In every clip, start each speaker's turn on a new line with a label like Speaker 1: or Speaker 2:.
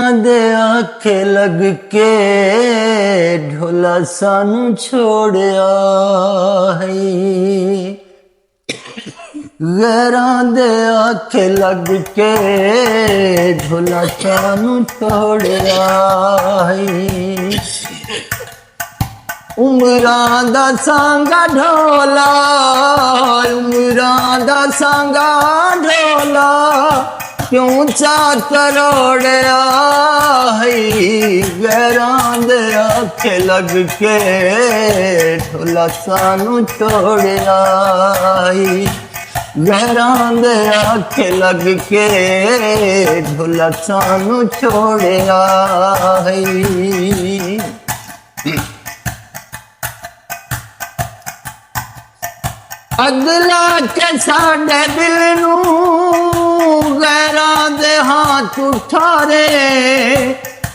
Speaker 1: दे आखे लग के ढोला सानू छोड़िया है। गैरां दे आखे लग के ढोला सानू छोड़िया है। उमरां दा सांगा ढोला, उमरां दा सांगा ढोला क्यों चा करोड़िया है। गैरां दे आखे लग के ढोला सानू छोड़िया है। गैरां दे आखे लग के ढोला सानू छोड़िया है। अगला के साडे दिल नू गैरां दे हाथ उठारे,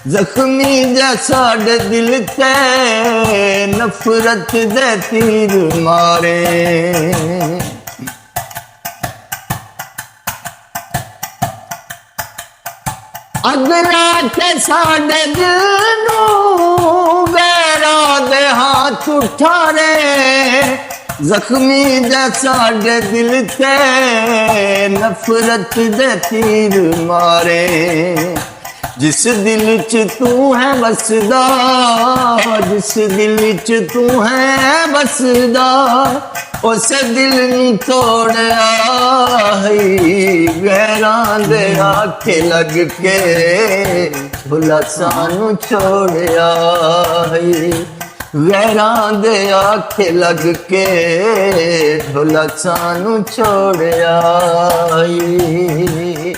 Speaker 1: जख्मी दे साडे दिल ते नफरत दे तीर मारे। अगला के साडे दिल नू गैरां दे हाथ उठारे, जख्मी दे साडे दिल ते नफरत दे तीर मारे। जिस दिल च तू है बसदा, जिस दिल च तू है बसदा, उस दिल नू तोड़िया है। गैरां दे आखे लग के ढोला सानू छोड़िया है। गैरां दे आखे लग के ढोला सानू छोड़िया है।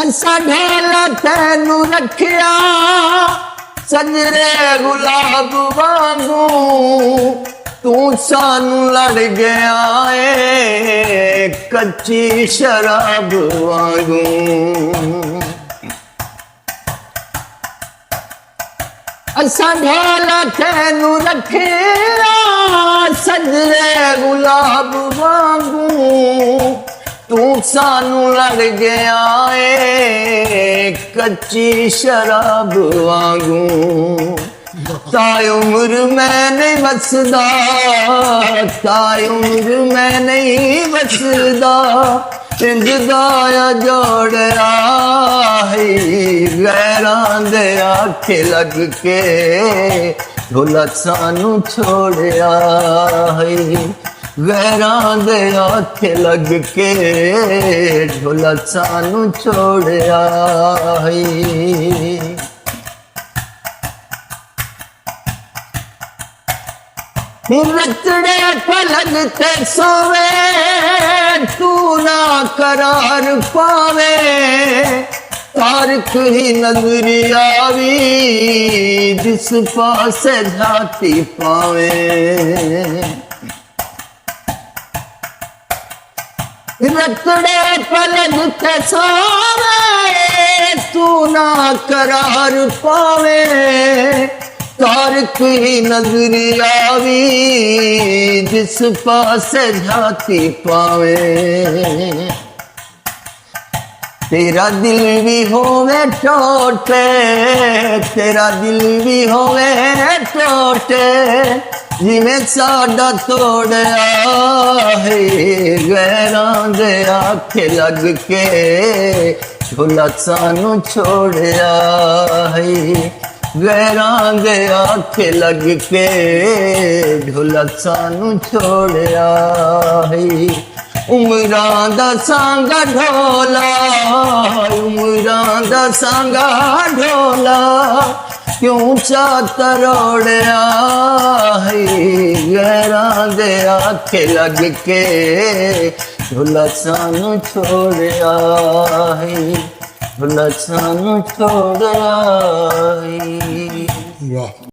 Speaker 1: असा ढेला तैनू रखिया सजरे गुलाब वांगू, तू सानू लड़ गया है कच्ची शराब वांगू। असा ढोला तैनू रखिया सजरे गुलाब वांगू, तू सानू लड़ गया है कच्ची शराब वांगू। ताई उम्र मैं नहीं बसदा, ताई उम्र मैं नहीं बसदा, इंज दाया जोड़िया है। गैरां दे आखे लग के ढोला सानू छोड़िया है। गैरां दे आखे लग के ढोला सानू छोड़िया है। रतड़े पलंग ते सोवे तू ना करार पावे, तारक ही नजरी आवी जिस पासे जाती पावे। रतड़े पलंग ते सोवे तू ना करार पावे, तारक ही नजरी आवी जिस पासे जाती पावे। तेरा दिल भी होवे टोटे, तेरा दिल भी होवे टोटे, जिमें साडा तोड़िया है। गैरां दे आखे लग के ढोला सानू छोड़िया है। गैरां दे आखे लग के ढोला सानू छोड़िया है। उमरां दा सांगा ढोला, उमरां दा सांगा ढोला क्यों चा तरोड़िया है। गैरां दे आखे लग के ढोला सानू छोड़िया है। ढोला सानू छोड़िया है।